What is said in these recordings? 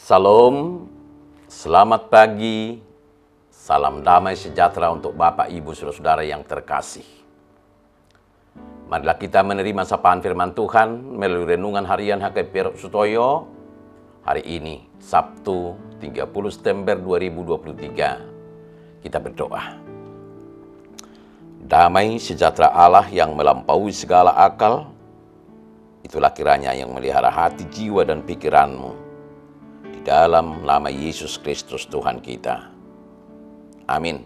Salam, selamat pagi, salam damai sejahtera untuk Bapak, Ibu, Saudara-saudara yang terkasih. Marilah kita menerima sapaan firman Tuhan melalui renungan harian HKP Sutoyo hari ini, Sabtu 30 September 2023. Kita berdoa. Damai sejahtera Allah yang melampaui segala akal, itulah kiranya yang melihara hati, jiwa, dan pikiranmu. Dalam nama Yesus Kristus Tuhan kita. Amin.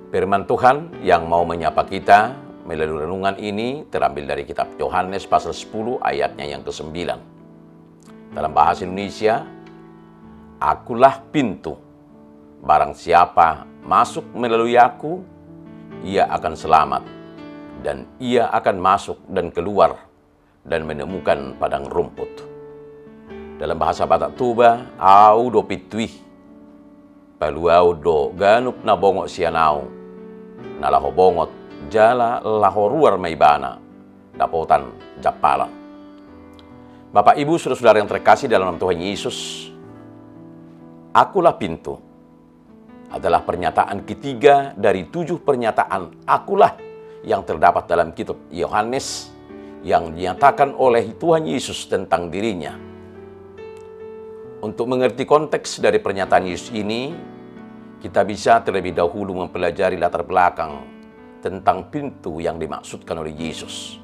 Firman Tuhan yang mau menyapa kita melalui renungan ini terambil dari kitab Yohanes pasal 10 ayatnya yang ke-9. Dalam bahasa Indonesia, Akulah pintu. Barang siapa masuk melalui aku, ia akan selamat. Dan ia akan masuk dan keluar dan menemukan padang rumput. Dalam bahasa Batak Tuba, au do pitui, paluau do ganup na bongok sianau, na laho bongot jala laho ruar maibana, dapotan japala. Bapak, Ibu, Saudara-saudara yang terkasih dalam nama Tuhan Yesus, Akulah pintu adalah pernyataan ketiga dari 7 pernyataan akulah yang terdapat dalam kitab Yohanes yang dinyatakan oleh Tuhan Yesus tentang dirinya. Untuk mengerti konteks dari pernyataan Yesus ini, kita bisa terlebih dahulu mempelajari latar belakang tentang pintu yang dimaksudkan oleh Yesus.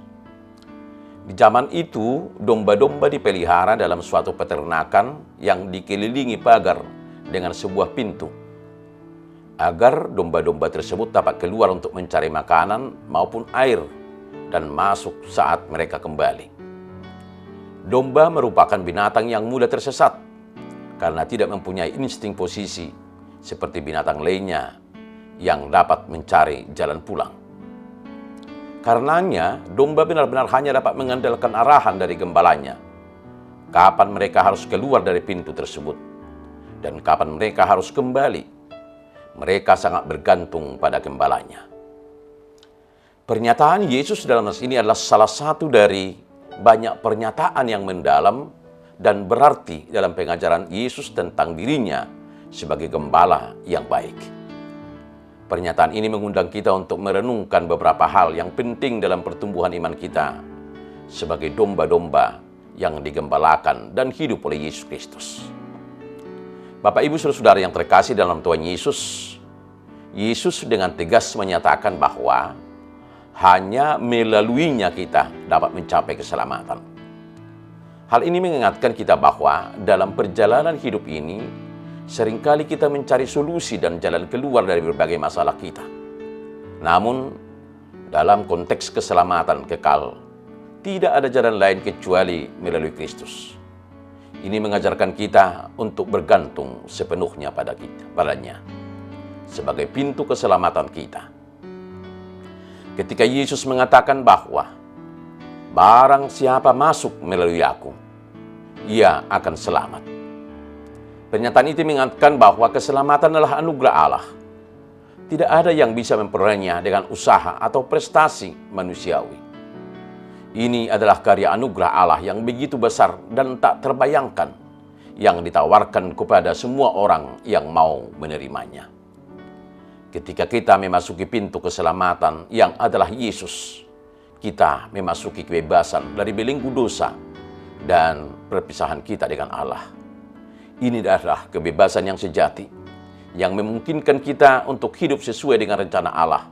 Di zaman itu, domba-domba dipelihara dalam suatu peternakan yang dikelilingi pagar dengan sebuah pintu, agar domba-domba tersebut dapat keluar untuk mencari makanan maupun air dan masuk saat mereka kembali. Domba merupakan binatang yang mudah tersesat, karena tidak mempunyai insting posisi seperti binatang lainnya yang dapat mencari jalan pulang. Karenanya, domba benar-benar hanya dapat mengandalkan arahan dari gembalanya, kapan mereka harus keluar dari pintu tersebut, dan kapan mereka harus kembali. Mereka sangat bergantung pada gembalanya. Pernyataan Yesus dalam nas ini adalah salah satu dari banyak pernyataan yang mendalam dan berarti dalam pengajaran Yesus tentang dirinya sebagai gembala yang baik. Pernyataan ini mengundang kita untuk merenungkan beberapa hal yang penting dalam pertumbuhan iman kita sebagai domba-domba yang digembalakan dan hidup oleh Yesus Kristus. Bapak, Ibu, Saudara-saudara yang terkasih dalam Tuhan Yesus, Yesus dengan tegas menyatakan bahwa hanya melaluinya kita dapat mencapai keselamatan. Hal ini mengingatkan kita bahwa dalam perjalanan hidup ini, seringkali kita mencari solusi dan jalan keluar dari berbagai masalah kita. Namun, dalam konteks keselamatan kekal, tidak ada jalan lain kecuali melalui Kristus. Ini mengajarkan kita untuk bergantung sepenuhnya padanya, sebagai pintu keselamatan kita. Ketika Yesus mengatakan bahwa barang siapa masuk melalui aku, ia akan selamat. Pernyataan itu mengingatkan bahwa keselamatan adalah anugerah Allah. Tidak ada yang bisa memperolehnya dengan usaha atau prestasi manusiawi. Ini adalah karya anugerah Allah yang begitu besar dan tak terbayangkan, yang ditawarkan kepada semua orang yang mau menerimanya. Ketika kita memasuki pintu keselamatan yang adalah Yesus, kita memasuki kebebasan dari belenggu dosa dan perpisahan kita dengan Allah. Ini adalah kebebasan yang sejati, yang memungkinkan kita untuk hidup sesuai dengan rencana Allah,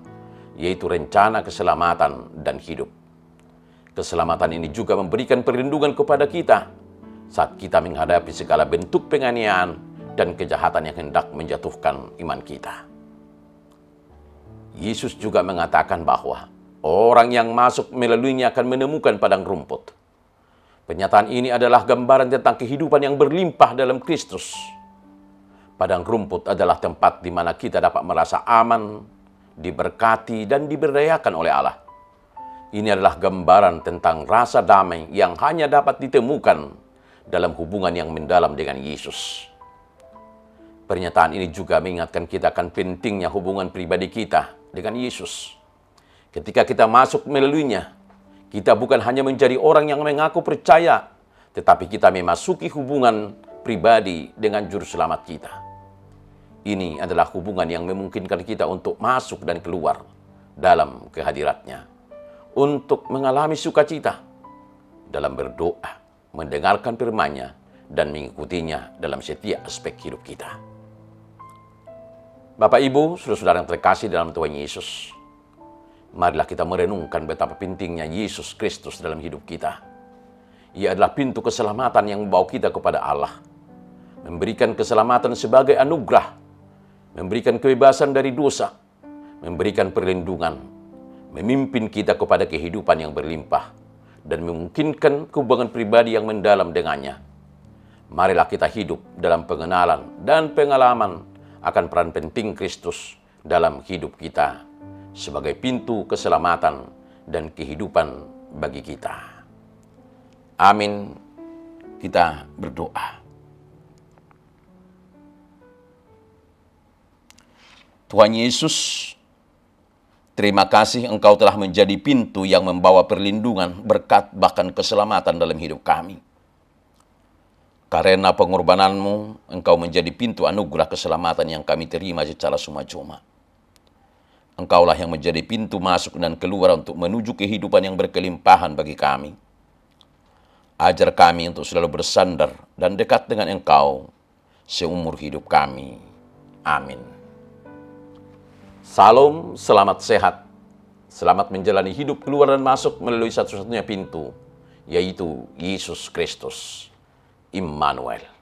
yaitu rencana keselamatan dan hidup. Keselamatan ini juga memberikan perlindungan kepada kita saat kita menghadapi segala bentuk penganiayaan dan kejahatan yang hendak menjatuhkan iman kita. Yesus juga mengatakan bahwa orang yang masuk melaluinya akan menemukan padang rumput. Pernyataan ini adalah gambaran tentang kehidupan yang berlimpah dalam Kristus. Padang rumput adalah tempat di mana kita dapat merasa aman, diberkati, dan diberdayakan oleh Allah. Ini adalah gambaran tentang rasa damai yang hanya dapat ditemukan dalam hubungan yang mendalam dengan Yesus. Pernyataan ini juga mengingatkan kita akan pentingnya hubungan pribadi kita dengan Yesus. Ketika kita masuk melaluinya, kita bukan hanya menjadi orang yang mengaku percaya, tetapi kita memasuki hubungan pribadi dengan Juru Selamat kita. Ini adalah hubungan yang memungkinkan kita untuk masuk dan keluar dalam kehadiratnya, untuk mengalami sukacita dalam berdoa, mendengarkan firman-Nya, dan mengikutinya dalam setiap aspek hidup kita. Bapak, Ibu, saudara-saudara yang terkasih dalam Tuhan Yesus, marilah kita merenungkan betapa pentingnya Yesus Kristus dalam hidup kita. Ia adalah pintu keselamatan yang membawa kita kepada Allah, memberikan keselamatan sebagai anugerah, memberikan kebebasan dari dosa, memberikan perlindungan, memimpin kita kepada kehidupan yang berlimpah, dan memungkinkan hubungan pribadi yang mendalam dengannya. Marilah kita hidup dalam pengenalan dan pengalaman akan peran penting Kristus dalam hidup kita sebagai pintu keselamatan dan kehidupan bagi kita. Amin. Kita berdoa. Tuhan Yesus, terima kasih Engkau telah menjadi pintu yang membawa perlindungan, berkat, bahkan keselamatan dalam hidup kami. Karena pengorbanan-Mu, Engkau menjadi pintu anugerah keselamatan yang kami terima secara cuma-cuma. Engkaulah yang menjadi pintu masuk dan keluar untuk menuju kehidupan yang berkelimpahan bagi kami. Ajar kami untuk selalu bersandar dan dekat dengan Engkau seumur hidup kami. Amin. Salam, selamat sehat. Selamat menjalani hidup keluar dan masuk melalui satu-satunya pintu, yaitu Yesus Kristus. Immanuel.